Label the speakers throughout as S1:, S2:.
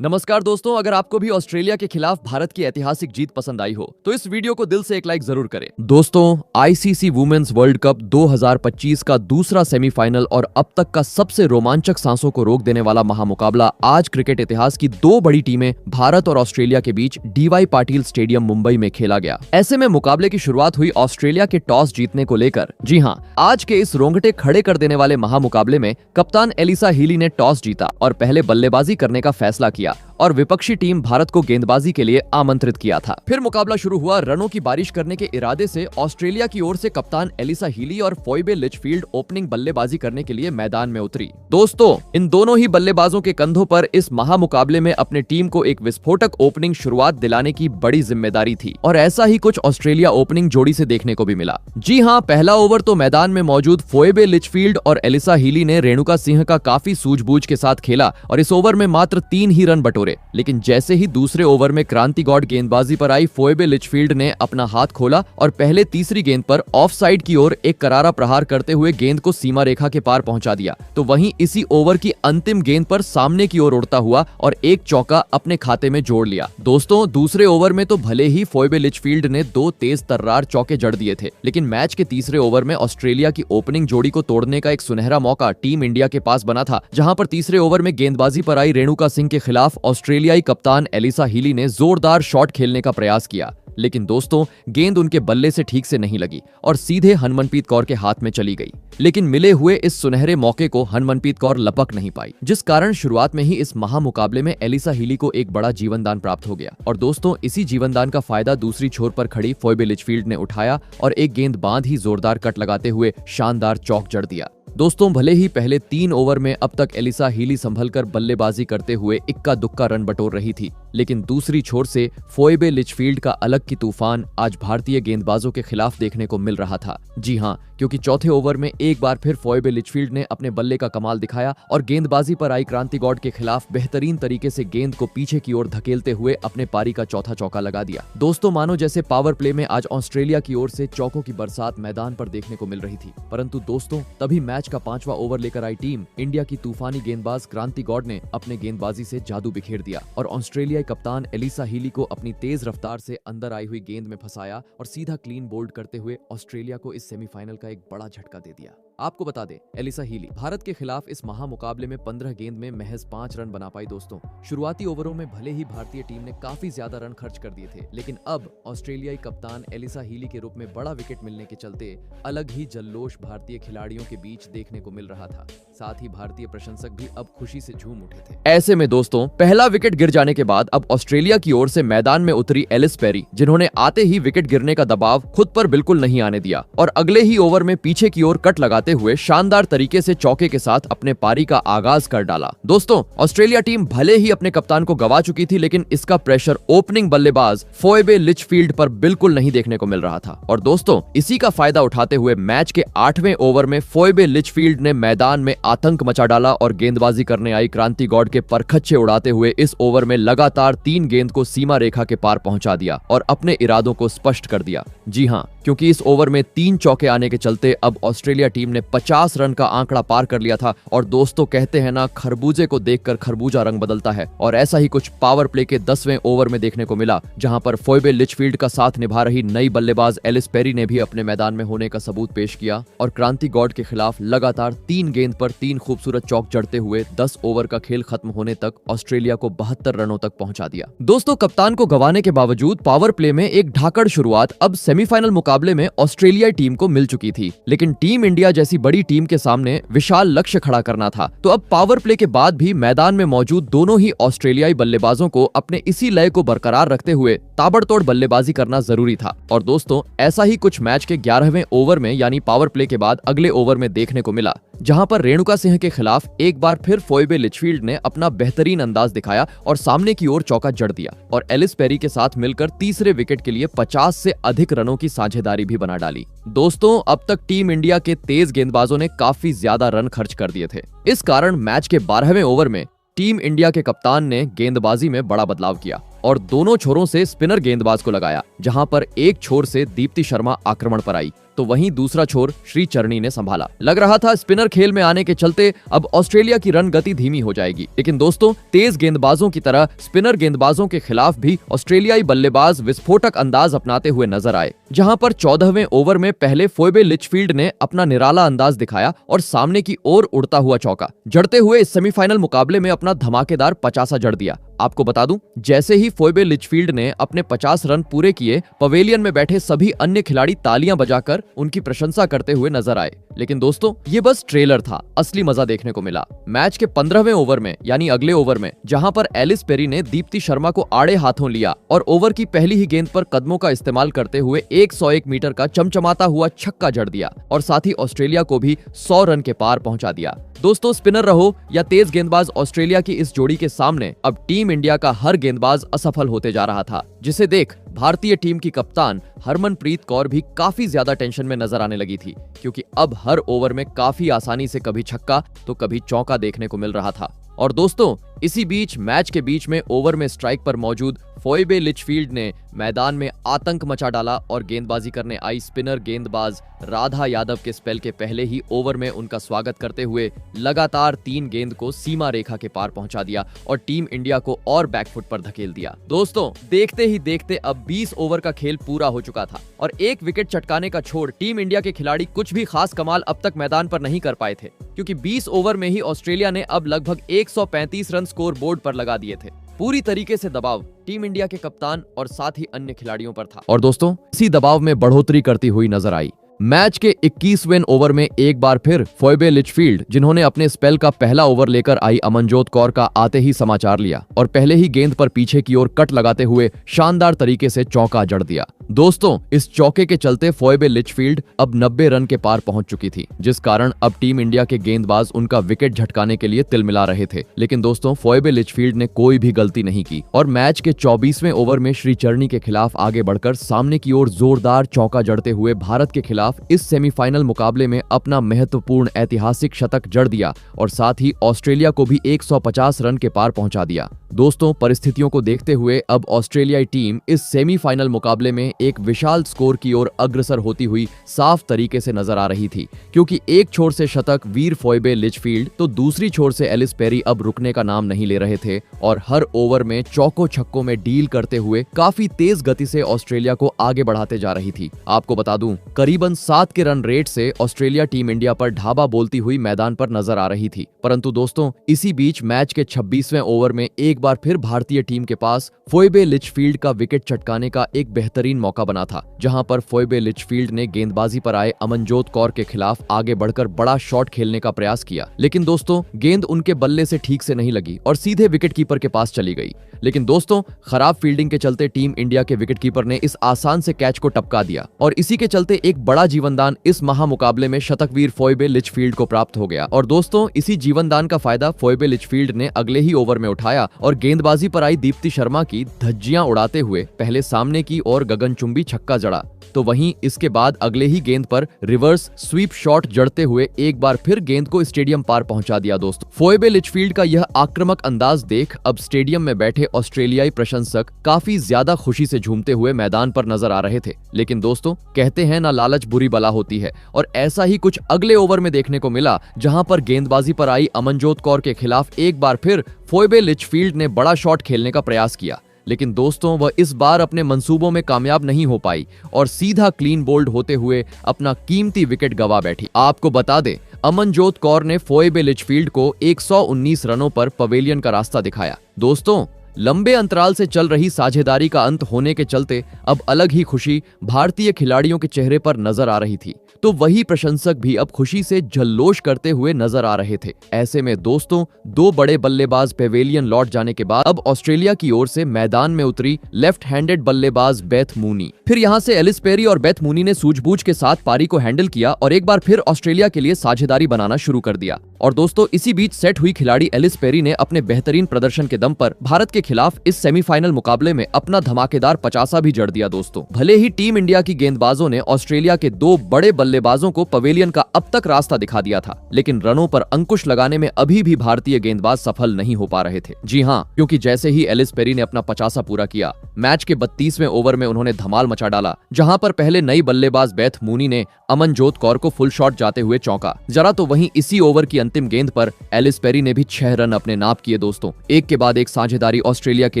S1: नमस्कार दोस्तों, अगर आपको भी ऑस्ट्रेलिया के खिलाफ भारत की ऐतिहासिक जीत पसंद आई हो तो इस वीडियो को दिल से एक लाइक जरूर करें। दोस्तों, आईसीसी वुमेन्स वर्ल्ड कप 2025 का दूसरा सेमीफाइनल और अब तक का सबसे रोमांचक सांसों को रोक देने वाला महामुकाबला आज क्रिकेट इतिहास की दो बड़ी टीमें भारत और ऑस्ट्रेलिया के बीच डीवाई पाटिल स्टेडियम मुंबई में खेला गया। ऐसे में मुकाबले की शुरुआत हुई ऑस्ट्रेलिया के टॉस जीतने को लेकर। जी हाँ, आज के इस रोंगटे खड़े कर देने वाले महामुकाबले में कप्तान एलिसा हीली ने टॉस जीता और पहले बल्लेबाजी करने का फैसला किया और विपक्षी टीम भारत को गेंदबाजी के लिए आमंत्रित किया था। फिर मुकाबला शुरू हुआ। रनों की बारिश करने के इरादे से ऑस्ट्रेलिया की ओर से कप्तान एलिसा हीली और फोइबे लिचफील्ड ओपनिंग बल्लेबाजी करने के लिए मैदान में उतरी। दोस्तों, इन दोनों ही बल्लेबाजों के कंधों पर इस महामुकाबले में अपने टीम को एक विस्फोटक ओपनिंग शुरुआत दिलाने की बड़ी जिम्मेदारी थी और ऐसा ही कुछ ऑस्ट्रेलिया ओपनिंग जोड़ी से देखने को भी मिला। जी हाँ, पहला ओवर तो मैदान में मौजूद फोइबे लिचफील्ड और एलिसा हीली ने रेणुका सिंह का काफी सूझबूझ के साथ खेला और इस ओवर में मात्र 3 ही रन बटोरे। लेकिन जैसे ही दूसरे ओवर में क्रांति गॉड गेंदबाजी पर आई, फोइबे लिचफील्ड ने अपना हाथ खोला और पहले तीसरी गेंद पर ऑफ साइड की ओर एक करारा प्रहार करते हुए गेंद को सीमा रेखा के पार पहुंचा दिया। तो वहीं इसी ओवर की अंतिम गेंद पर सामने की ओर उड़ता हुआ और एक चौका अपने खाते में जोड़ लिया। दोस्तों, दूसरे ओवर में तो भले ही फोइबे लिचफील्ड ने 2 तेज तर्रार चौके जड़ दिए थे, लेकिन मैच के तीसरे ओवर में ऑस्ट्रेलिया की ओपनिंग जोड़ी को तोड़ने का एक सुनहरा मौका टीम इंडिया के पास बना था, जहां पर तीसरे ओवर में गेंदबाजी पर आई रेणुका सिंह के खिलाफ ऑस्ट्रेलियाई कप्तान एलिसा हीली ने जोरदार शॉट खेलने का प्रयास किया। लेकिन दोस्तों, गेंद उनके बल्ले से ठीक से नहीं लगी और सीधे हरमनप्रीत कौर के हाथ में चली गई। लेकिन मिले हुए इस सुनहरे मौके को हरमनप्रीत कौर लपक नहीं पाई, जिस कारण शुरुआत में ही इस महामुकाबले में एलिसा हीली को एक बड़ा जीवनदान प्राप्त हो गया। और दोस्तों, इसी जीवनदान का फायदा दूसरी छोर पर खड़ी फोइबे लिचफील्ड ने उठाया और एक गेंद बांध ही जोरदार कट लगाते हुए शानदार चौक जड़ दिया। दोस्तों, भले ही पहले 3 ओवर में अब तक एलिसा हीली संभलकर बल्लेबाजी करते हुए इक्का दुक्का रन बटोर रही थी, लेकिन दूसरी छोर से फोइबे लिचफील्ड का अलग की तूफान आज भारतीय गेंदबाजों के खिलाफ देखने को मिल रहा था। जी हाँ, क्योंकि चौथे ओवर में एक बार फिर फोइबे लिचफील्ड ने अपने बल्ले का कमाल दिखाया और गेंदबाजी पर आई क्रांति गॉड के खिलाफ बेहतरीन तरीके से गेंद को पीछे की ओर धकेलते हुए अपने पारी का चौथा चौका लगा दिया। दोस्तों, मानो जैसे पावर प्ले में आज ऑस्ट्रेलिया की ओर से चौकों की बरसात मैदान पर देखने को मिल रही थी। परंतु दोस्तों, तभी मैच का 5वां ओवर लेकर आई टीम इंडिया की तूफानी गेंदबाज क्रांति गॉड ने अपने गेंदबाजी से जादू बिखेर दिया और ऑस्ट्रेलियाई कप्तान एलिसा हीली को अपनी तेज रफ्तार से अंदर आई हुई गेंद में फंसाया और सीधा क्लीन बोल्ड करते हुए ऑस्ट्रेलिया को इस सेमीफाइनल का एक बड़ा झटका दे दिया। आपको बता दें, एलिसा हीली भारत के खिलाफ इस महामुकाबले में 15 गेंद में महज 5 रन बना पाई। दोस्तों, शुरुआती ओवरों में भले ही भारतीय टीम ने काफी ज्यादा रन खर्च कर दिए थे, लेकिन अब ऑस्ट्रेलियाई कप्तान एलिसा हीली के रूप में बड़ा विकेट मिलने के चलते अलग ही जल्लोष भारतीय खिलाड़ियों के बीच देखने को मिल रहा था। साथ ही भारतीय प्रशंसक भी अब खुशी से झूम उठे थे। ऐसे में दोस्तों, पहला विकेट गिर जाने के बाद अब ऑस्ट्रेलिया की ओर से मैदान में उतरी एलिस पेरी, जिन्होंने आते ही विकेट गिरने का दबाव खुद पर बिल्कुल नहीं आने दिया और अगले ही ओवर में पीछे की ओर कट लगाते हुए शानदार तरीके से चौके के साथ अपने पारी का आगाज कर डाला। दोस्तों, ऑस्ट्रेलिया टीम भले ही अपने कप्तान को गवा चुकी थी, लेकिन इसका प्रेशर ओपनिंग बल्लेबाज फोइबे लिचफील्ड पर बिल्कुल नहीं देखने को मिल रहा था। और दोस्तों, इसी का फायदा उठाते हुए मैच के 8वें ओवर में फोइबे लिचफील्ड ने मैदान में आतंक मचा डाला और गेंदबाजी करने आई क्रांति गॉड के परखच्चे उड़ाते हुए इस ओवर में लगातार 3 गेंद को सीमा रेखा के पार पहुंचा दिया और अपने इरादों को स्पष्ट कर दिया। जी हाँ, क्योंकि इस ओवर में 3 चौके आने के चलते अब ऑस्ट्रेलिया टीम ने 50 रन का आंकड़ा पार कर लिया था। और दोस्तों, कहते हैं ना, खरबूजे को देखकर खरबूजा रंग बदलता है, और ऐसा ही कुछ पावर प्ले के 10वें ओवर में देखने को मिला, जहां पर फोइबे लिचफील्ड का साथ निभा रही नई बल्लेबाज एलिस पेरी ने भी अपने मैदान में होने का सबूत पेश किया और क्रांति गॉड के खिलाफ लगातार 3 गेंद पर 3 खूबसूरत चौक जड़ते हुए 10 ओवर का खेल खत्म होने तक ऑस्ट्रेलिया को 72 रनों तक पहुंचा दिया। दोस्तों, कप्तान को गंवाने के बावजूद पावर प्ले में एक धाकड़ शुरुआत अब सेमीफाइनल मुकाबले में ऑस्ट्रेलियाई टीम को मिल चुकी थी, लेकिन टीम इंडिया जैसी बड़ी टीम के सामने विशाल लक्ष्य खड़ा करना था। तो अब पावर प्ले के बाद भी मैदान में मौजूद दोनों ही ऑस्ट्रेलियाई बल्लेबाजों को अपने इसी लय को बरकरार रखते हुए ताबड़तोड़ बल्लेबाजी करना जरूरी था। और दोस्तों, ऐसा ही कुछ मैच के 11वें ओवर में यानी पावर प्ले के बाद अगले ओवर में देखने को मिला, जहां पर रेणुका सिंह के खिलाफ एक बार फिर फोइबे लिचफील्ड ने अपना बेहतरीन अंदाज दिखाया और सामने की ओर चौका जड़ दिया और एलिस पेरी के साथ मिलकर तीसरे विकेट के लिए 50 से अधिक रनों की साझेदारी भी बना डाली। दोस्तों, अब तक टीम इंडिया के तेज गेंदबाजों ने काफी ज्यादा रन खर्च कर दिए थे। इस कारण मैच के 12वें ओवर में टीम इंडिया के कप्तान ने गेंदबाजी में बड़ा बदलाव किया और दोनों छोरों से स्पिनर गेंदबाज को लगाया, जहां पर एक छोर से दीप्ति शर्मा आक्रमण पर आई तो वहीं दूसरा छोर श्री चरणी ने संभाला। लग रहा था स्पिनर खेल में आने के चलते अब ऑस्ट्रेलिया की रन गति धीमी हो जाएगी, लेकिन दोस्तों तेज गेंदबाजों की तरह स्पिनर गेंदबाजों के खिलाफ भी ऑस्ट्रेलियाई बल्लेबाज विस्फोटक अंदाज अपनाते हुए नजर आए, जहां पर 14वें ओवर में पहले फोइबे लिचफील्ड ने अपना निराला अंदाज दिखाया और सामने की ओर उड़ता हुआ चौका जड़ते हुए इस सेमीफाइनल मुकाबले में अपना धमाकेदार 50 जड़ दिया। आपको बता दूं, जैसे ही फोइबे लिचफील्ड ने अपने 50 रन पूरे किए, पवेलियन में बैठे सभी अन्य खिलाड़ी तालियां बजाकर उनकी प्रशंसा करते हुए नजर आए। लेकिन दोस्तों ये बस ट्रेलर था, असली मजा देखने को मिला। मैच के 15वें ओवर में यानी अगले ओवर में, जहां पर एलिस पेरी ने दीप्ति शर्मा को आड़े हाथों लिया और ओवर की पहली ही गेंद पर कदमों का इस्तेमाल करते हुए 101 मीटर का चमचमाता हुआ छक्का जड़ दिया और साथ ही ऑस्ट्रेलिया को भी 100 रन के पार पहुंचा दिया। दोस्तों स्पिनर रहो या तेज गेंदबाज ऑस्ट्रेलिया की इस जोड़ी के सामने अब टीम इंडिया का हर गेंदबाज असफल होते जा रहा था, जिसे देख भारतीय टीम की कप्तान हरमनप्रीत कौर भी काफी ज्यादा टेंशन में नजर आने लगी थी, क्योंकि अब हर ओवर में काफी आसानी से कभी छक्का तो कभी चौका देखने को मिल रहा था। और दोस्तों इसी बीच मैच के बीच में ओवर में स्ट्राइक पर मौजूद फोइबे लिचफील्ड ने मैदान में आतंक मचा डाला और गेंदबाजी करने आई स्पिनर गेंदबाज राधा यादव के स्पेल के पहले ही ओवर में उनका स्वागत करते हुए लगातार 3 गेंद को सीमा रेखा के पार पहुंचा दिया और टीम इंडिया को और बैकफुट पर धकेल दिया। दोस्तों देखते ही देखते अब 20 ओवर का खेल पूरा हो चुका था और एक विकेट चटकाने का छोड़ टीम इंडिया के खिलाड़ी कुछ भी खास कमाल अब तक मैदान पर नहीं कर पाए थे, क्योंकि 20 ओवर में ही ऑस्ट्रेलिया ने अब लगभग 135 रन स्कोर बोर्ड पर लगा दिए थे। पूरी तरीके से दबाव टीम इंडिया के कप्तान और साथ ही अन्य खिलाड़ियों पर था और दोस्तों इसी दबाव में बढ़ोतरी करती हुई नजर आई। मैच के 21वें ओवर में एक बार फिर फोइबे लिचफील्ड, जिन्होंने अपने स्पेल का पहला ओवर लेकर आई अमनजोत कौर का आते ही समाचार लिया और पहले ही गेंद पर पीछे की ओर कट लगाते हुए शानदार तरीके से चौका जड़ दिया। दोस्तों इस चौके के चलते फोइबे लिचफील्ड अब 90 रन के पार पहुंच चुकी थी, जिस कारण अब टीम इंडिया के गेंदबाज उनका विकेट झटकाने के लिए तिलमिला रहे थे। लेकिन दोस्तों फोइबे लिचफील्ड ने कोई भी गलती नहीं की और मैच के 24वें ओवर में श्री चरणी के खिलाफ आगे बढ़कर सामने की ओर जोरदार चौका जड़ते हुए भारत के खिलाफ इस सेमीफाइनल मुकाबले में अपना महत्वपूर्ण ऐतिहासिक शतक जड़ दिया और साथ ही ऑस्ट्रेलिया को भी 150 रन के पार पहुंचा दिया। दोस्तों परिस्थितियों को देखते हुए अब ऑस्ट्रेलियाई टीम इस सेमीफाइनल मुकाबले में एक विशाल स्कोर की ओर अग्रसर होती हुई साफ तरीके से नजर आ रही थी, क्योंकि एक छोर से शतक वीर फोइबे लिचफील्ड तो दूसरी छोर से एलिस पेरी अब रुकने का नाम नहीं ले रहे थे और हर ओवर में चौकों छक्कों में डील करते हुए काफी तेज गति से ऑस्ट्रेलिया को आगे बढ़ाते जा रही थी। आपको बता दूं करीबन 7 के रन रेट से ऑस्ट्रेलिया टीम इंडिया पर ढाबा बोलती हुई मैदान पर नजर आ रही थी, परंतु दोस्तों इसी बीच मैच के 26वें ओवर में एक बार फिर भारतीय टीम के पास फोइबे लिचफील्ड का विकेट चटकाने का एक बेहतरीन मौका बना था, जहां पर फोइबे लिचफील्ड ने गेंदबाजी पर आए अमनजोत कौर के खिलाफ आगे बढ़कर बड़ा शॉट खेलने का प्रयास किया, लेकिन दोस्तों गेंद उनके बल्ले से ठीक से नहीं लगी और सीधे विकेटकीपर के पास चली गई। लेकिन दोस्तों खराब फील्डिंग के चलते टीम इंडिया के विकेटकीपर ने इस आसान से कैच को टपका दिया और इसी के चलते एक बड़ा जीवनदान इस महामुकाबले में शतकवीर फोइबे लिचफील्ड को प्राप्त हो गया। और दोस्तों इसी जीवनदान का फायदा फोइबे लिचफील्ड ने अगले ही ओवर में उठाया और गेंदबाजी पर आई दीप्ति शर्मा की धज्जियां उड़ाते हुए पहले सामने की ओर गगनचुंबी छक्का जड़ा, तो वहीं इसके बाद अगले ही गेंद पर रिवर्स स्वीप शॉट जड़ते हुए एक बार फिर गेंद को स्टेडियम पार पहुंचा दिया। दोस्तों फोइबे लिचफील्ड का यह आक्रामक अंदाज देख अब स्टेडियम में बैठे ऑस्ट्रेलियाई प्रशंसक काफी ज्यादा खुशी से झूमते हुए मैदान पर नजर आ रहे थे। लेकिन दोस्तों कहते हैं ना लालच बुरी बला होती है, और ऐसा ही कुछ अगले ओवर में देखने को मिला, जहां पर गेंदबाजी पर आई अमनजोत कौर के खिलाफ एक बार फिर फोइबे लिचफील्ड ने बड़ा शॉट खेलने का प्रयास किया, लेकिन दोस्तों वह इस बार अपने मंसूबों में कामयाब नहीं हो पाई और सीधा क्लीन बोल्ड होते हुए अपना कीमती विकेट गंवा बैठी। आपको बता दें अमनजोत कौर ने फोइबे लिचफील्ड को 119 रनों पर पवेलियन का रास्ता दिखाया। दोस्तों लंबे अंतराल से चल रही साझेदारी का अंत होने के चलते अब अलग ही खुशी भारतीय खिलाड़ियों के चेहरे पर नजर आ रही थी, तो वही प्रशंसक भी अब खुशी से जल्लोश करते हुए नजर आ रहे थे। ऐसे में दोस्तों दो बड़े बल्लेबाज पेवेलियन लौट जाने के बाद अब ऑस्ट्रेलिया की ओर से मैदान में उतरी लेफ्ट हैंडेड बल्लेबाज बेथ मूनी। फिर यहां से एलिस पेरी और बेथ मूनी ने सूझबूझ के साथ पारी को हैंडल किया और एक बार फिर ऑस्ट्रेलिया के लिए साझेदारी बनाना शुरू कर दिया। और दोस्तों इसी बीच सेट हुई खिलाड़ी एलिस पेरी ने अपने बेहतरीन प्रदर्शन के दम पर भारत के खिलाफ इस सेमीफाइनल मुकाबले में अपना धमाकेदार 50 भी जड़ दिया दोस्तों। भले ही टीम इंडिया की गेंदबाजों ने ऑस्ट्रेलिया के 2 बड़े बल्लेबाजों को पवेलियन का अब तक रास्ता दिखा दिया था, लेकिन रनों पर अंकुश लगाने में अभी भी भारतीय गेंदबाज सफल नहीं हो पा रहे थे। जी हाँ, क्योंकि जैसे ही एलिस पेरी ने अपना 50 पूरा किया, मैच के 32वें ओवर में उन्होंने धमाल मचा डाला, जहां पर पहले नई बल्लेबाज बेथ मूनी ने अमनजोत कौर को फुल शॉट जाते हुए चौंका। जरा तो वहीं इसी ओवर की अंतिम गेंद पर एलिस पेरी ने भी 6 रन अपने नाप किए दोस्तों। एक के बाद एक साझेदारी ऑस्ट्रेलिया के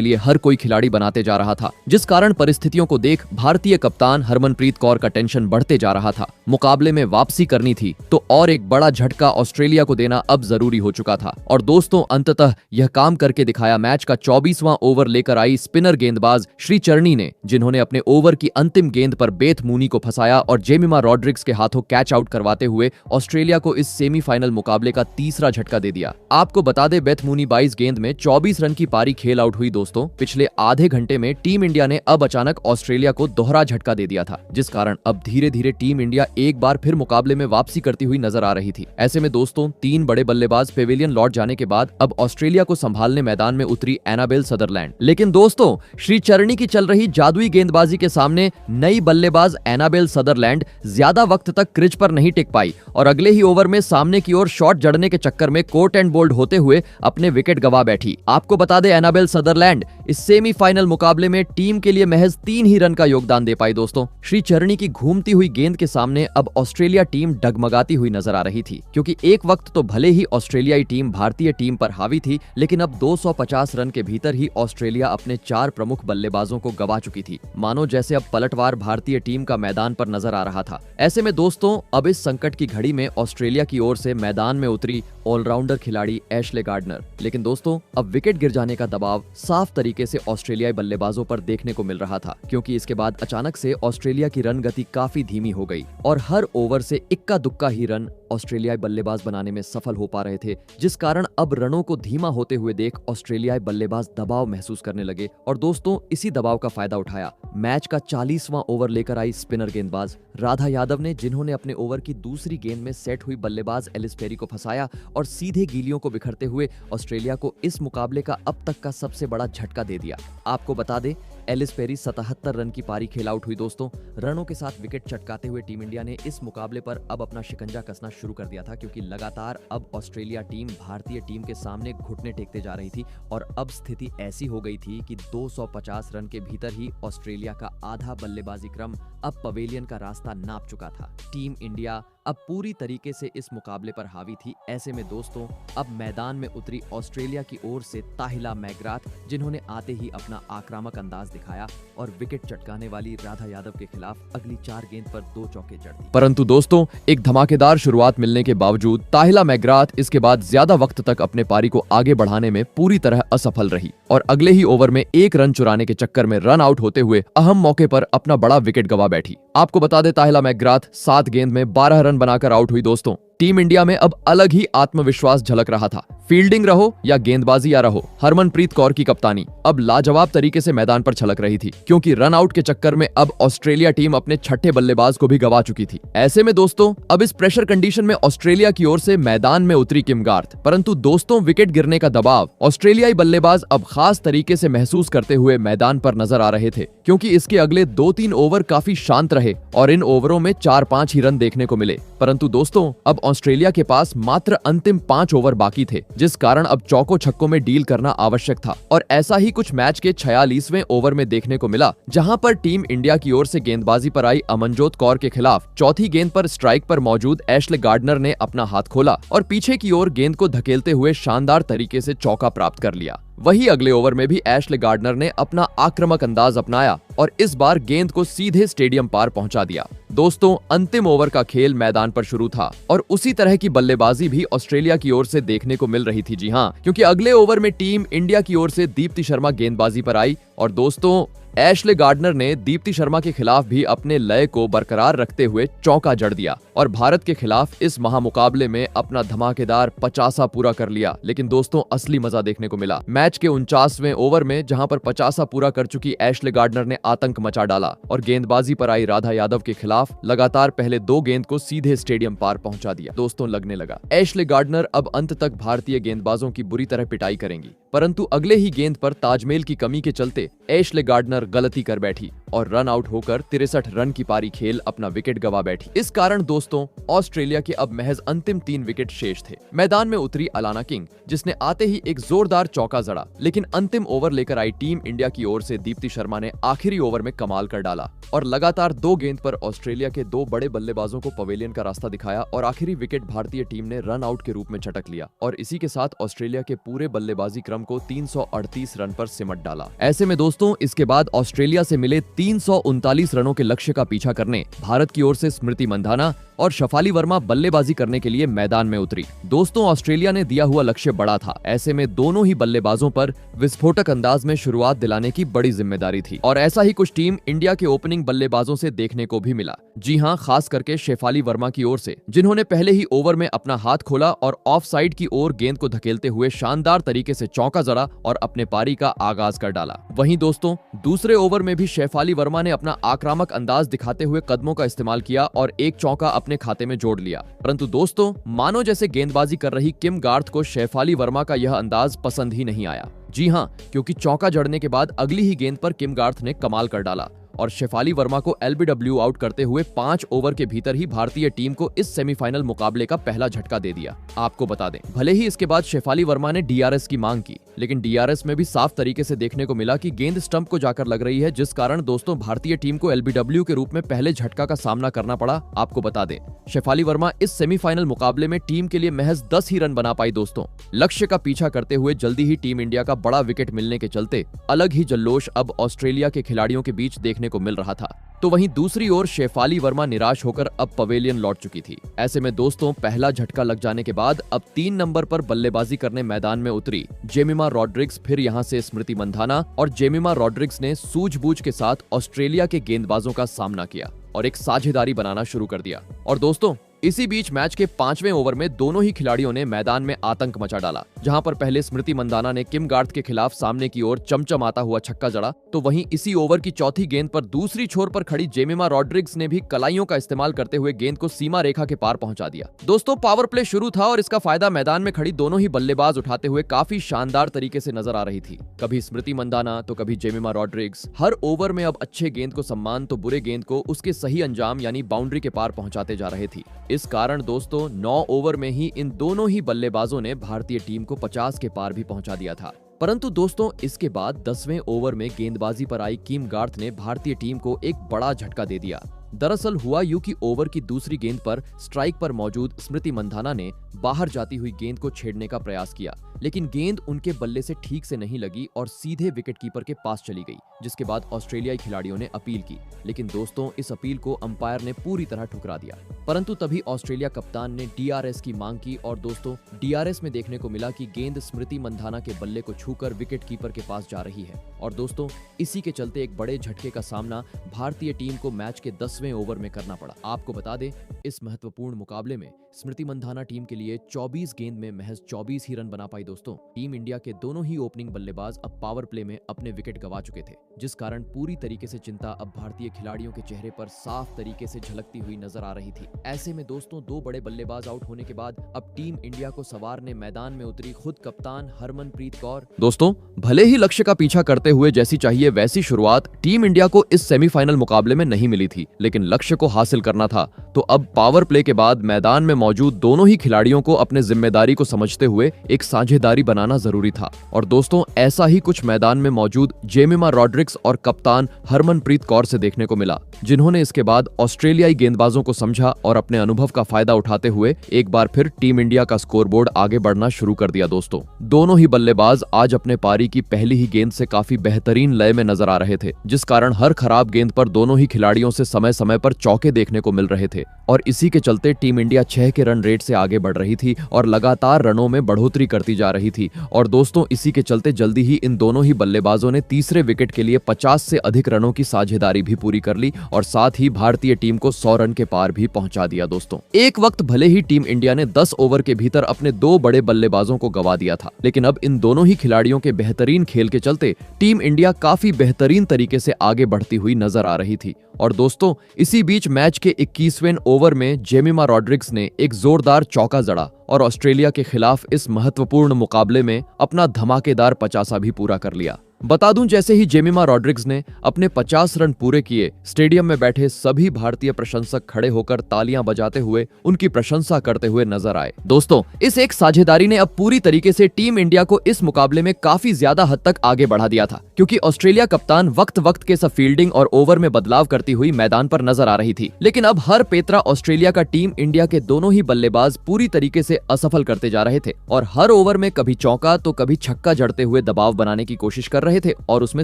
S1: लिए हर कोई खिलाड़ी बनाते जा रहा था, जिस कारण परिस्थितियों को देख भारतीय कप्तान हरमनप्रीत कौर का टेंशन बढ़ते जा रहा था। मुकाबले में वापसी करनी थी तो और एक बड़ा झटका ऑस्ट्रेलिया को देना अब जरूरी हो चुका था। और दोस्तों अंततः यह काम करके दिखाया मैच का 24वां ओवर लेकर आई स्पिनर गेंदबाज श्रीचरणी ने, जिन्होंने अपने ओवर की अंतिम गेंद पर बेथ मूनी को फंसाया और जेमिमा रॉड्रिग्स के हाथों कैच आउट करवाते हुए ऑस्ट्रेलिया को इस सेमीफाइनल मुकाबले का तीसरा झटका दे दिया। आपको बता दें, बेथ मूनी 22 गेंद में 24 रन की पारी खेल आउट हुई दोस्तों। पिछले आधे घंटे में टीम इंडिया ने अब अचानक ऑस्ट्रेलिया को दोहरा झटका दे दिया था, जिस कारण अब धीरे धीरे टीम इंडिया एक बार फिर मुकाबले में वापसी करती हुई नजर आ रही थी। ऐसे में दोस्तों 3 बड़े बल्लेबाज पेविलियन लौट जाने के बाद अब ऑस्ट्रेलिया को संभालने मैदान में उतरी एनाबेल सदरलैंड। लेकिन दोस्तों श्रीचरणी की चल रही जादुई गेंदबाजी के सामने नई बल्लेबाज एनाबेल सदरलैंड ज्यादा वक्त तक क्रिज पर नहीं टिक पाई और अगले ही ओवर में सामने की ओर शॉट जड़ने के चक्कर में कोट एंड बोल्ड होते हुए अपने विकेट गवा बैठी। आपको बता दें, एनाबेल सदरलैंड इस सेमीफाइनल मुकाबले में टीम के लिए महज 3 ही रन का योगदान दे पाई दोस्तों। श्रीचरणी की घूमती हुई गेंद के सामने अब ऑस्ट्रेलिया टीम डगमगाती हुई नजर आ रही थी, क्योंकि एक वक्त तो भले ही ऑस्ट्रेलियाई टीम भारतीय टीम पर हावी थी, लेकिन अब 250 रन के भीतर ही ऑस्ट्रेलिया अपने 4 प्रमुख बल्लेबाजों को गवा चुकी थी। मानो जैसे अब पलटवार भारतीय टीम का मैदान पर नजर आ रहा था। ऐसे में दोस्तों अब इस संकट की घड़ी में ऑस्ट्रेलिया की ओर से मैदान में उतरी ऑलराउंडर खिलाड़ी एशले गार्डनर। लेकिन दोस्तों अब विकेट गिर जाने का दबाव साफ तरीके से ऑस्ट्रेलियाई बल्लेबाजों पर देखने को मिल रहा था, क्योंकि इसके बाद अचानक से ऑस्ट्रेलिया की रन गति काफी धीमी हो गई और हर ओवर से इक्का दुक्का ही रन ऑस्ट्रेलियाई बल्लेबाज बनाने में सफल हो पा रहे थे, जिस कारण अब रनों को धीमा होते हुए देख ऑस्ट्रेलियाई बल्लेबाज दबाव महसूस करने लगे। और दोस्तों इसी दबाव का फायदा उठाया मैच का 40वां ओवर लेकर आई स्पिनर गेंदबाज राधा यादव ने, जिन्होंने अपने ओवर की दूसरी गेंद में सेट हुई बल्लेबाज एलिस पेरी को फंसाया और सीधे गीलियों को बिखरते हुए ऑस्ट्रेलिया को इस मुकाबले का अब तक का सबसे बड़ा झटका दे दिया। आपको बता दें, एलिस पेरी 77 रन की पारी खेल आउट हुई दोस्तों। रनों के साथ विकेट चटकाते हुए टीम इंडिया ने इस मुकाबले पर अब अपना शिकंजा कसना शुरू कर दिया था, क्योंकि लगातार अब ऑस्ट्रेलिया टीम भारतीय टीम के सामने घुटने टेकते जा रही थी और अब स्थिति ऐसी हो गई थी कि 250 रन के भीतर ही ऑस्ट्रेलिया का आधा बल्लेबाजी क्रम अब पवेलियन का रास्ता नाप चुका था। टीम इंडिया अब पूरी तरीके से इस मुकाबले पर हावी थी। ऐसे में दोस्तों अब मैदान में उतरी ऑस्ट्रेलिया की ओर से ताहिला मैकग्राथ, जिन्होंने आते ही अपना आक्रामक अंदाज दिखाया और विकेट चटकाने वाली राधा यादव के खिलाफ अगली 4 गेंद पर 2 चौके जड़ दिए। परंतु दोस्तों एक धमाकेदार शुरुआत मिलने के बावजूद ताहिला मैकग्राथ इसके बाद ज्यादा वक्त तक अपने पारी को आगे बढ़ाने में पूरी तरह असफल रही और अगले ही ओवर में 1 रन चुराने के चक्कर में रन आउट होते हुए अहम मौके पर अपना बड़ा विकेट गवा बैठी। आपको बता दें, ताहिला मैकग्राथ 7 गेंद में 12 रन बनाकर आउट हुई दोस्तों। टीम इंडिया में अब अलग ही आत्मविश्वास झलक रहा था। फील्डिंग रहो या गेंदबाजी या रहो, हरमनप्रीत कौर की कप्तानी अब लाजवाब तरीके से मैदान पर छलक रही थी, क्योंकि रन आउट के चक्कर में अब ऑस्ट्रेलिया टीम अपने छठे बल्लेबाज को भी गवा चुकी थी। ऐसे में दोस्तों अब इस प्रेशर कंडीशन में ऑस्ट्रेलिया की ओर से मैदान में उतरी किम गार्थ, परंतु दोस्तों विकेट गिरने का दबाव ऑस्ट्रेलियाई बल्लेबाज अब खास तरीके से महसूस करते हुए मैदान पर नजर आ रहे थे, क्योंकि इसके अगले 2-3 ओवर काफी शांत रहे और इन ओवरों में 4-5 ही रन देखने को मिले। परंतु दोस्तों अब ऑस्ट्रेलिया के पास मात्र अंतिम 5 ओवर बाकी थे, जिस कारण अब चौको छक्कों में डील करना आवश्यक था। और ऐसा ही कुछ मैच के 46वें ओवर में देखने को मिला, जहां पर टीम इंडिया की ओर से गेंदबाजी पर आई अमनजोत कौर के खिलाफ चौथी गेंद पर स्ट्राइक पर मौजूद एशले गार्डनर ने अपना हाथ खोला और पीछे की ओर गेंद को धकेलते हुए शानदार तरीके से चौका प्राप्त कर लिया। वही अगले ओवर में भी एशले गार्डनर ने अपना आक्रामक अंदाज अपनाया और इस बार गेंद को सीधे स्टेडियम पार पहुंचा दिया। दोस्तों अंतिम ओवर का खेल मैदान पर शुरू था और उसी तरह की बल्लेबाजी भी ऑस्ट्रेलिया की ओर से देखने को मिल रही थी। जी हां, क्योंकि अगले ओवर में टीम इंडिया की ओर से दीप्ति शर्मा गेंदबाजी पर आई और दोस्तों एशले गार्डनर ने दीप्ति शर्मा के खिलाफ भी अपने लय को बरकरार रखते हुए चौका जड़ दिया और भारत के खिलाफ इस महामुकाबले में अपना धमाकेदार 50 पूरा कर लिया। लेकिन दोस्तों असली मजा देखने को मिला मैच के 49वें ओवर में, जहां पर 50 पूरा कर चुकी एशले गार्डनर ने आतंक मचा डाला और गेंदबाजी पर आई राधा यादव के खिलाफ लगातार पहले 2 गेंद को सीधे स्टेडियम पार पहुंचा दिया। दोस्तों लगने लगा एशले गार्डनर अब अंत तक भारतीय गेंदबाजों की बुरी तरह पिटाई करेंगी, परंतु अगले ही गेंद पर ताजमेल की कमी के चलते एशले गार्डनर गलती कर बैठी और रन आउट होकर 63 रन की पारी खेल अपना विकेट गवा बैठी। इस कारण दोस्तों ऑस्ट्रेलिया के अब महज अंतिम 3 विकेट शेष थे। मैदान में उतरी अलाना किंग, जिसने आते ही एक जोरदार चौका जड़ा, लेकिन अंतिम ओवर लेकर आई टीम इंडिया की ओर से दीप्ति शर्मा ने आखिरी ओवर में कमाल कर डाला और लगातार 2 गेंद पर ऑस्ट्रेलिया के 2 बड़े बल्लेबाजों को पवेलियन का रास्ता दिखाया और आखिरी विकेट भारतीय टीम ने रन आउट के रूप में झटक लिया और इसी के साथ ऑस्ट्रेलिया के पूरे बल्लेबाजी क्रम को 338 रन पर सिमट डाला। ऐसे में दोस्तों इसके बाद ऑस्ट्रेलिया से मिले 339 रनों के लक्ष्य का पीछा करने भारत की ओर से स्मृति मंधाना और शफाली वर्मा बल्लेबाजी करने के लिए मैदान में उतरी। दोस्तों ऑस्ट्रेलिया ने दिया हुआ लक्ष्य बड़ा था, ऐसे में दोनों ही बल्लेबाजों पर विस्फोटक अंदाज में शुरुआत दिलाने की बड़ी जिम्मेदारी थी और ऐसा ही कुछ टीम इंडिया के ओपनिंग बल्लेबाजों से देखने को भी मिला। जी हां, खास करके शेफाली वर्मा की ओर से, जिन्होंने पहले ही ओवर में अपना हाथ खोला और ऑफ साइड की ओर गेंद को धकेलते हुए शानदार तरीके से चौका जड़ा और अपने पारी का आगाज कर डाला। वहीं दोस्तों दूसरे ओवर में भी शेफाली वर्मा ने अपना आक्रामक अंदाज दिखाते हुए कदमों का इस्तेमाल किया और एक चौका अपने खाते में जोड़ लिया, परंतु दोस्तों मानो जैसे गेंदबाजी कर रही किम गार्थ को शेफाली वर्मा का यह अंदाज पसंद ही नहीं आया। जी हां, क्योंकि चौका जड़ने के बाद अगली ही गेंद पर किम गार्थ ने कमाल कर डाला और शेफाली वर्मा को एलबीडब्ल्यू आउट करते हुए 5 ओवर के भीतर ही भारतीय टीम को इस सेमीफाइनल मुकाबले का पहला झटका दे दिया। आपको बता दें, भले ही इसके बाद शेफाली वर्मा ने डीआरएस की मांग की, लेकिन डीआरएस में भी साफ तरीके से देखने को मिला कि गेंद स्टंप को जाकर लग रही है, जिस कारण दोस्तों भारतीय टीम को एलबीडब्ल्यू के रूप में पहले झटका का सामना करना पड़ा। आपको बता दें, शेफाली वर्मा इस सेमीफाइनल मुकाबले में टीम के लिए महज 10 ही रन बना पाई। दोस्तों लक्ष्य का पीछा करते हुए जल्दी ही टीम इंडिया का बड़ा विकेट मिलने के चलते अलग ही जल्लोष अब ऑस्ट्रेलिया के खिलाड़ियों के बीच देखने को मिल रहा था। तो वहीं दूसरी ओर शेफाली वर्मा निराश होकर अब पवेलियन लौट चुकी थी। ऐसे में दोस्तों पहला झटका लग जाने के बाद अब 3 नंबर पर बल्लेबाजी करने मैदान में उतरी जेमिमा रॉड्रिग्स, फिर यहां से स्मृति मंधाना, और जेमिमा रॉड्रिग्स ने सूझबूझ के साथ ऑस्ट्रेलिया के गेंदबाजों का सामना किया और एक साझेदारी बनाना शुरू कर दिया। और दोस्तों इसी बीच मैच के 5वें ओवर में दोनों ही खिलाड़ियों ने मैदान में आतंक मचा डाला, जहां पर पहले स्मृति मंधाना ने किम गार्थ के खिलाफ सामने की ओर चमचमाता हुआ छक्का जड़ा, तो वहीं इसी ओवर की चौथी गेंद पर दूसरी छोर पर खड़ी जेमिमा रॉड्रिग्स ने भी कलाइयों का इस्तेमाल करते हुए गेंद को सीमा रेखा के पार पहुंचा दिया। दोस्तों पावर प्ले शुरू था और इसका फायदा मैदान में खड़ी दोनों ही बल्लेबाज उठाते हुए काफी शानदार तरीके से नजर आ रही थी। कभी स्मृति मंधाना तो कभी जेमिमा रॉड्रिग्स हर ओवर में अब अच्छे गेंद को सम्मान तो बुरे गेंद को उसके सही अंजाम यानी बाउंड्री के पार पहुंचाते जा रहे थे। इस कारण दोस्तों 9 ओवर में ही इन दोनों ही बल्लेबाजों ने भारतीय टीम को 50 के पार भी पहुंचा दिया था। परंतु दोस्तों इसके बाद 10वें ओवर में गेंदबाजी पर आई किम गार्थ ने भारतीय टीम को एक बड़ा झटका दे दिया। दरअसल हुआ यूं कि ओवर की दूसरी गेंद पर स्ट्राइक पर मौजूद स्मृति मंधाना ने बाहर जाती हुई गेंद को छेड़ने का प्रयास किया, लेकिन गेंद उनके बल्ले से ठीक से नहीं लगी और सीधे विकेटकीपर के पास चली गई, जिसके बाद ऑस्ट्रेलियाई खिलाड़ियों ने अपील की, लेकिन दोस्तों इस अपील को अंपायर ने पूरी तरह ठुकरा दिया। परंतु तभी ऑस्ट्रेलिया कप्तान ने डीआरएस की मांग की और दोस्तों डीआरएस में देखने को मिला कि गेंद स्मृति मंधाना के बल्ले को छूकर विकेटकीपर के पास जा रही है और दोस्तों इसी के चलते एक बड़े झटके का सामना भारतीय टीम को मैच के 10वें ओवर में करना पड़ा। आपको बता दें, इस महत्वपूर्ण मुकाबले में स्मृति मंधाना टीम के लिए 24 गेंद में महज 24 ही रन बना पाई। दोस्तों टीम इंडिया के दोनों ही ओपनिंग बल्लेबाज अब पावर प्ले में अपने विकेट गंवा चुके थे, जिस कारण पूरी तरीके से चिंता अब भारतीय खिलाड़ियों के चेहरे पर साफ तरीके से झलकती हुई नजर आ रही थी। ऐसे में दोस्तों 2 बड़े बल्लेबाज आउट होने के बाद अब टीम इंडिया को सवारने मैदान में उतरी खुद कप्तान हरमनप्रीत कौर। दोस्तों भले ही लक्ष्य का पीछा करते हुए जैसी चाहिए वैसी शुरुआत टीम इंडिया को इस सेमीफाइनल मुकाबले में नहीं मिली थी, लेकिन लक्ष्य को हासिल करना था, तो अब पावर प्ले के बाद मैदान में मौजूद दोनों ही खिलाड़ियों को अपने जिम्मेदारी को समझते हुए एक साझेदारी बनाना जरूरी था। और दोस्तों ऐसा ही कुछ मैदान में मौजूद जेमिमा रॉड्रिग्स और कप्तान हरमनप्रीत कौर से देखने को मिला, जिन्होंने इसके बाद ऑस्ट्रेलियाई गेंदबाजों को समझा और अपने अनुभव का फायदा उठाते हुए एक बार फिर टीम इंडिया का स्कोरबोर्ड आगे बढ़ना शुरू कर दिया। दोस्तों दोनों ही बल्लेबाज आज अपने पारी की पहली ही गेंद से काफी बेहतरीन लय में नजर आ रहे थे, जिस कारण हर खराब गेंद पर दोनों ही खिलाड़ियों से समय समय पर चौके देखने को मिल रहे थे और और इसी के चलते टीम इंडिया 6 के रन रेट से आगे बढ़ रही थी और लगातार रनों में बढ़ोतरी करती जा रही थी। और दोस्तों इसी के चलते जल्दी ही इन दोनों ही बल्लेबाजों ने तीसरे विकेट के लिए 50 से अधिक रनों की साझेदारी भी पूरी कर ली और साथ ही भारतीय टीम को 100 रन के पार भी पहुंचा दिया। दोस्तों एक वक्त भले ही टीम इंडिया ने 10 ओवर के भीतर अपने 2 बड़े बल्लेबाजों को गवा दिया था, लेकिन अब इन दोनों ही खिलाड़ियों के बेहतरीन खेल के चलते टीम इंडिया काफी बेहतरीन तरीके से आगे बढ़ती हुई नजर आ रही थी। और दोस्तों इसी बीच मैच के 21वें ओवर में जेमिमा रॉड्रिग्स ने एक जोरदार चौका जड़ा और ऑस्ट्रेलिया के खिलाफ इस महत्वपूर्ण मुकाबले में अपना धमाकेदार 50 भी पूरा कर लिया। बता दूं, जैसे ही जेमिमा रॉड्रिग्स ने अपने 50 रन पूरे किए, स्टेडियम में बैठे सभी भारतीय प्रशंसक खड़े होकर तालियां बजाते हुए उनकी प्रशंसा करते हुए नजर आए। दोस्तों इस एक साझेदारी ने अब पूरी तरीके से टीम इंडिया को इस मुकाबले में काफी ज्यादा हद तक आगे बढ़ा दिया था, क्योंकि ऑस्ट्रेलिया कप्तान वक्त वक्त के सब फील्डिंग और ओवर में बदलाव करती हुई मैदान पर नजर आ रही थी। लेकिन अब हर पेतरा ऑस्ट्रेलिया का टीम इंडिया के दोनों ही बल्लेबाज पूरी तरीके से असफल करते जा रहे थे और हर ओवर में कभी चौका तो कभी छक्का जड़ते हुए दबाव बनाने की कोशिश कर रहे थे और उसमें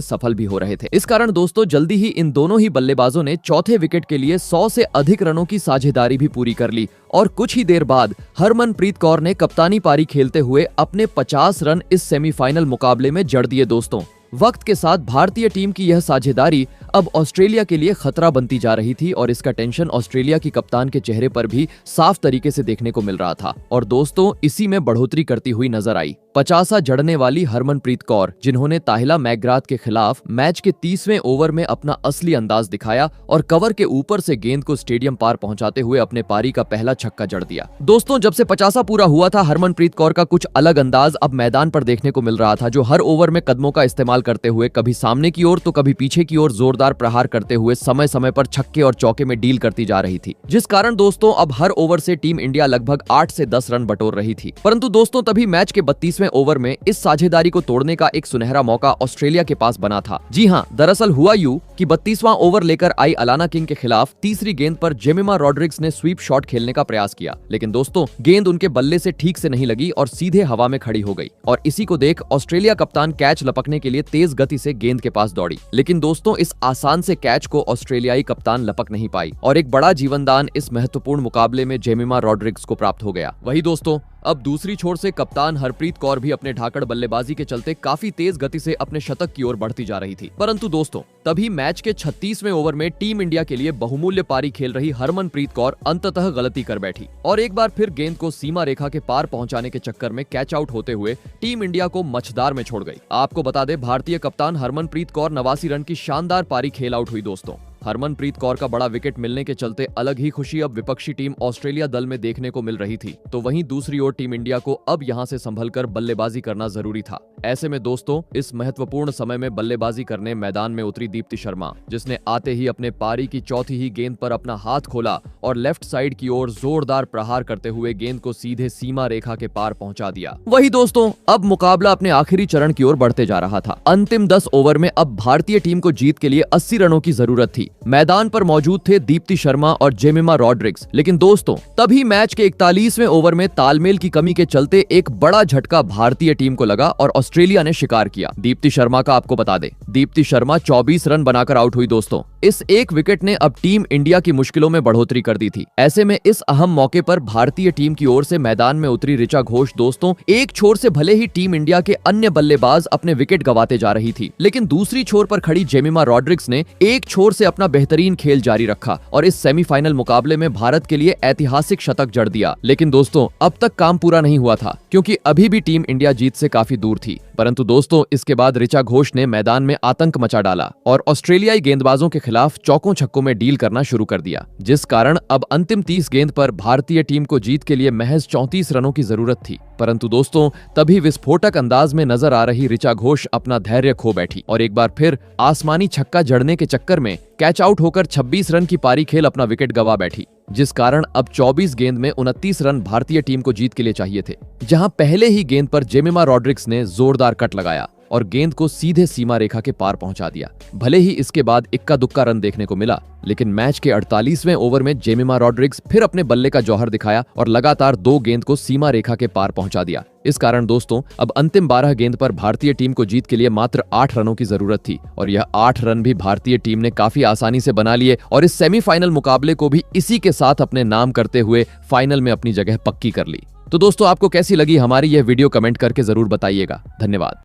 S1: सफल भी हो रहे थे। इस कारण दोस्तों जल्दी ही इन दोनों ही बल्लेबाजों ने चौथे विकेट के लिए 100 से अधिक रनों की साझेदारी भी पूरी कर ली और कुछ ही देर बाद हरमनप्रीत कौर ने कप्तानी पारी खेलते हुए अपने 50 रन इस सेमीफाइनल मुकाबले में जड़ दिए। दोस्तों वक्त के साथ भारतीय टीम की यह साझेदारी अब ऑस्ट्रेलिया के लिए खतरा बनती जा रही थी और इसका टेंशन ऑस्ट्रेलिया की कप्तान के चेहरे पर भी साफ तरीके से देखने को मिल रहा था। और दोस्तों इसी में बढ़ोतरी करती हुई नजर आई 50 जड़ने वाली हरमनप्रीत कौर, जिन्होंने ताहिला मैकग्राथ के खिलाफ मैच के 30वें ओवर में अपना असली अंदाज दिखाया और कवर के ऊपर से गेंद को स्टेडियम पार पहुंचाते हुए अपने पारी का पहला छक्का जड़ दिया। दोस्तों जब से 50 पूरा हुआ था, हरमनप्रीत कौर का कुछ अलग अंदाज अब मैदान पर देखने को मिल रहा था, जो हर ओवर में कदमों का इस्तेमाल करते हुए कभी सामने की ओर तो कभी पीछे की ओर जोरदार प्रहार करते हुए समय समय पर छक्के और चौके में डील करती जा रही थी, जिस कारण दोस्तों अब हर ओवर से टीम इंडिया लगभग 8 से 10 रन बटोर रही थी। परंतु दोस्तों तभी मैच के 32वें ओवर में इस साझेदारी को तोड़ने का एक सुनहरा मौका ऑस्ट्रेलिया के पास बना था। जी हां, दरअसल हुआ यूं कि 32वां ओवर लेकर आई अलाना किंग के खिलाफ तीसरी गेंद पर जेमिमा रॉड्रिग्स ने स्वीप शॉट खेलने का प्रयास किया, लेकिन दोस्तों गेंद उनके बल्ले से ठीक से नहीं लगी और सीधे हवा में खड़ी हो गई। और इसी को देख ऑस्ट्रेलिया कप्तान कैच लपकने के लिए तेज गति से गेंद के पास दौड़ी, लेकिन दोस्तों इस आसान से कैच को ऑस्ट्रेलियाई कप्तान लपक नहीं पाई और एक बड़ा जीवनदान इस महत्वपूर्ण मुकाबले में जेमिमा रॉड्रिग्स को प्राप्त हो गया। वही दोस्तों अब दूसरी छोर से कप्तान हरप्रीत कौर भी अपने ढाकड़ बल्लेबाजी के चलते काफी तेज गति से अपने शतक की ओर बढ़ती जा रही थी। परंतु दोस्तों तभी मैच के 36वें ओवर में टीम इंडिया के लिए बहुमूल्य पारी खेल रही हरमनप्रीत कौर अंततः गलती कर बैठी और एक बार फिर गेंद को सीमा रेखा के पार पहुंचाने के चक्कर में कैच आउट होते हुए टीम इंडिया को मझदार में छोड़ गई। आपको बता दें, भारतीय कप्तान हरमनप्रीत कौर 89 रन की शानदार पारी खेल आउट हुई। दोस्तों हरमनप्रीत कौर का बड़ा विकेट मिलने के चलते अलग ही खुशी अब विपक्षी टीम ऑस्ट्रेलिया दल में देखने को मिल रही थी, तो वहीं दूसरी ओर टीम इंडिया को अब यहां से संभलकर बल्लेबाजी करना जरूरी था। ऐसे में दोस्तों इस महत्वपूर्ण समय में बल्लेबाजी करने मैदान में उतरी दीप्ति शर्मा, जिसने आते ही अपने पारी की चौथी ही गेंद पर अपना हाथ खोला और लेफ्ट साइड की ओर जोरदार प्रहार करते हुए गेंद को सीधे सीमा रेखा के पार पहुंचा दिया। वही दोस्तों अब मुकाबला अपने आखिरी चरण की ओर बढ़ते जा रहा था। अंतिम 10 ओवर में अब भारतीय टीम को जीत के लिए 80 रनों की जरूरत थी। मैदान पर मौजूद थे दीप्ति शर्मा और जेमिमा रॉड्रिग्स, लेकिन दोस्तों तभी मैच के 41वें ओवर में तालमेल की कमी के चलते एक बड़ा झटका भारतीय टीम को लगा और ऑस्ट्रेलिया ने शिकार किया। दीप्ति शर्मा का आपको बता दें, दीप्ति शर्मा 24 रन बनाकर आउट हुई। दोस्तों इस एक विकेट ने अब टीम इंडिया की मुश्किलों में बढ़ोतरी कर दी थी। ऐसे में इस अहम मौके पर भारतीय टीम की ओर से मैदान में उतरी ऋचा घोष दोस्तों एक छोर से भले ही टीम इंडिया के अन्य बल्लेबाज अपने विकेट गंवाते जा रही थी, लेकिन दूसरी छोर पर खड़ी जेमिमा रॉड्रिग्स ने एक छोर से अपना बेहतरीन खेल जारी रखा और इस सेमीफाइनल मुकाबले में भारत के लिए ऐतिहासिक शतक जड़ दिया। लेकिन दोस्तों अब तक काम पूरा नहीं हुआ था, क्योंकि अभी भी टीम इंडिया जीत से काफी दूर थी। परंतु दोस्तों इसके बाद ऋचा घोष ने मैदान में आतंक मचा डाला और ऑस्ट्रेलियाई गेंदबाजों के खिलाफ चौकों छक्कों में डील करना शुरू कर दिया, जिस कारण अब अंतिम 30 गेंद पर भारतीय टीम को जीत के लिए महज 34 रनों की जरूरत थी। परंतु दोस्तों तभी विस्फोटक अंदाज में नजर आ रही ऋचा घोष अपना धैर्य खो बैठी और एक बार फिर आसमानी छक्का जड़ने के चक्कर में कैच आउट होकर 26 रन की पारी खेल अपना विकेट गंवा बैठी, जिस कारण अब 24 गेंद में 29 रन भारतीय टीम को जीत के लिए चाहिए थे, जहां पहले ही गेंद पर जेमिमा रॉड्रिग्स ने जोरदार कट लगाया और गेंद को सीधे सीमा रेखा के पार पहुंचा दिया। भले ही इसके बाद इक्का दुक्का रन देखने को मिला, लेकिन मैच के 48वें ओवर में जेमिमा रॉड्रिग्स फिर अपने बल्ले का जौहर दिखाया और लगातार 2 गेंद को सीमा रेखा के पार पहुंचा दिया। इस कारण दोस्तों अब अंतिम 12 गेंद पर भारतीय टीम को जीत के लिए मात्र 8 रनों की जरूरत थी और यह 8 रन भी भारतीय टीम ने काफी आसानी से बना लिए और इस सेमीफाइनल मुकाबले को भी इसी के साथ अपने नाम करते हुए फाइनल में अपनी जगह पक्की कर ली। तो दोस्तों आपको कैसी लगी हमारी यह वीडियो कमेंट करके जरूर बताइएगा। धन्यवाद।